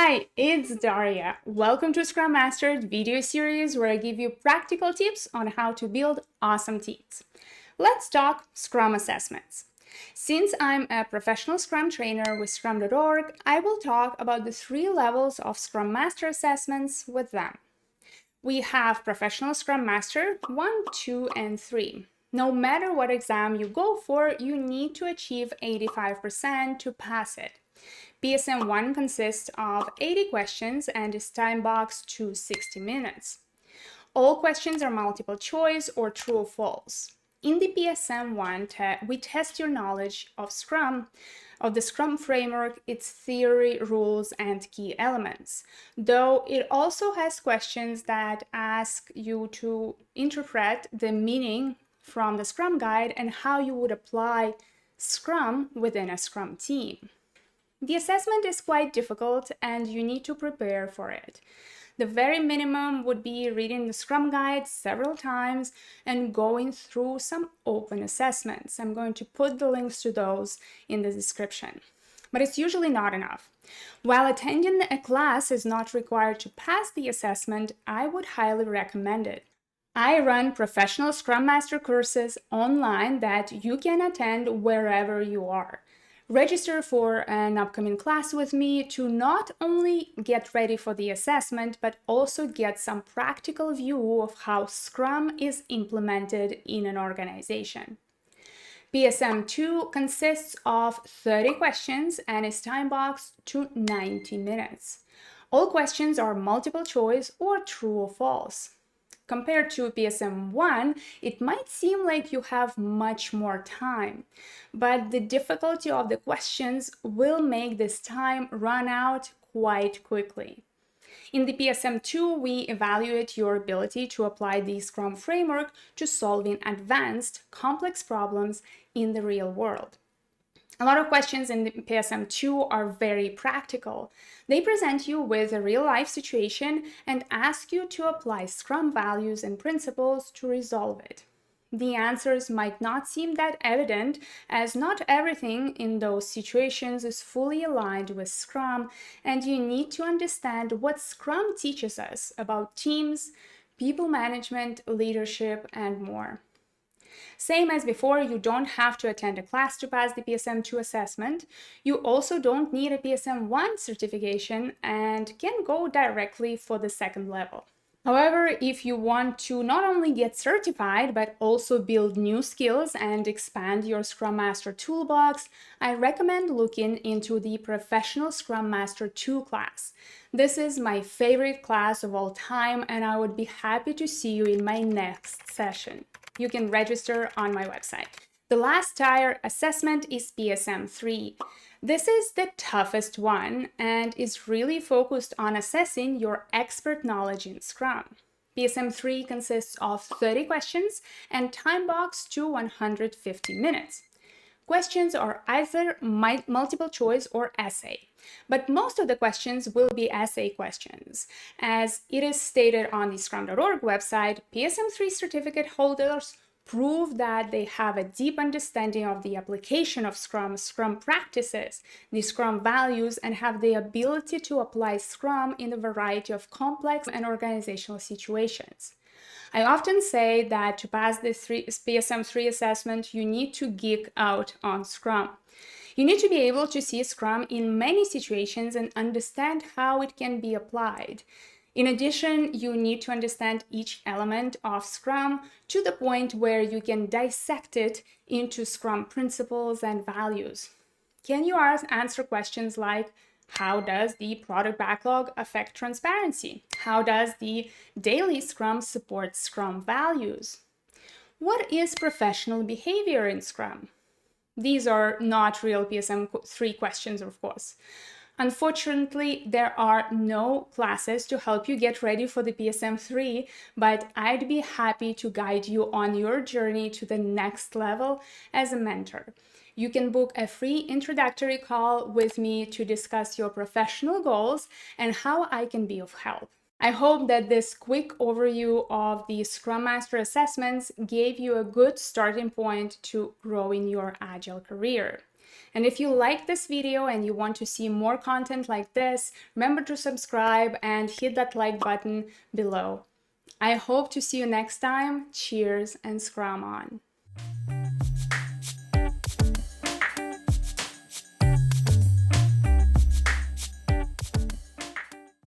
Hi, it's Daria. Welcome to ScrumMastered video series where I give you practical tips on how to build awesome teams. Let's talk Scrum assessments. Since I'm a professional Scrum trainer with Scrum.org, I will talk about the 3 levels of Scrum Master assessments with them. We have Professional Scrum Master 1, 2, and 3. No matter what exam you go for, you need to achieve 85% to pass it. PSM I consists of 80 questions and is time-boxed to 60 minutes. All questions are multiple choice or true or false. In the PSM I, we test your knowledge of Scrum, of the Scrum framework, its theory, rules, and key elements. Though it also has questions that ask you to interpret the meaning from the Scrum guide and how you would apply Scrum within a Scrum team. The assessment is quite difficult and you need to prepare for it. The very minimum would be reading the Scrum guide several times and going through some open assessments. I'm going to put the links to those in the description. But it's usually not enough. While attending a class is not required to pass the assessment, I would highly recommend it. I run professional Scrum Master courses online that you can attend wherever you are. Register for an upcoming class with me to not only get ready for the assessment, but also get some practical view of how Scrum is implemented in an organization. PSM II consists of 30 questions and is time-boxed to 90 minutes. All questions are multiple choice or true or false. Compared to PSM I, it might seem like you have much more time, but the difficulty of the questions will make this time run out quite quickly. In the PSM II, we evaluate your ability to apply the Scrum framework to solving advanced, complex problems in the real world. A lot of questions in the PSM II are very practical. They present you with a real-life situation and ask you to apply Scrum values and principles to resolve it. The answers might not seem that evident, as not everything in those situations is fully aligned with Scrum, and you need to understand what Scrum teaches us about teams, people management, leadership, and more. Same as before, you don't have to attend a class to pass the PSM II assessment. You also don't need a PSM I certification and can go directly for the second level. However, if you want to not only get certified, but also build new skills and expand your Scrum Master toolbox, I recommend looking into the Professional Scrum Master 2 class. This is my favorite class of all time, and I would be happy to see you in my next session. You can register on my website. The last tier assessment is PSM III. This is the toughest one and is really focused on assessing your expert knowledge in Scrum. PSM III consists of 30 questions and time-boxed to 150 minutes. Questions are either multiple choice or essay, but most of the questions will be essay questions. As it is stated on the Scrum.org website, PSM III certificate holders prove that they have a deep understanding of the application of Scrum practices, the Scrum values, and have the ability to apply Scrum in a variety of complex and organizational situations. I often say that to pass this PSM III assessment, you need to geek out on Scrum. You need to be able to see Scrum in many situations and understand how it can be applied. In addition, you need to understand each element of Scrum to the point where you can dissect it into Scrum principles and values. Can you answer questions like, how does the product backlog affect transparency? How does the daily Scrum support Scrum values? What is professional behavior in Scrum? These are not real PSM III questions, of course. Unfortunately, there are no classes to help you get ready for the PSM III, but I'd be happy to guide you on your journey to the next level as a mentor. You can book a free introductory call with me to discuss your professional goals and how I can be of help. I hope that this quick overview of the Scrum Master assessments gave you a good starting point to grow in your Agile career. And if you like this video and you want to see more content like this, remember to subscribe and hit that like button below. I hope to see you next time. Cheers and Scrum on!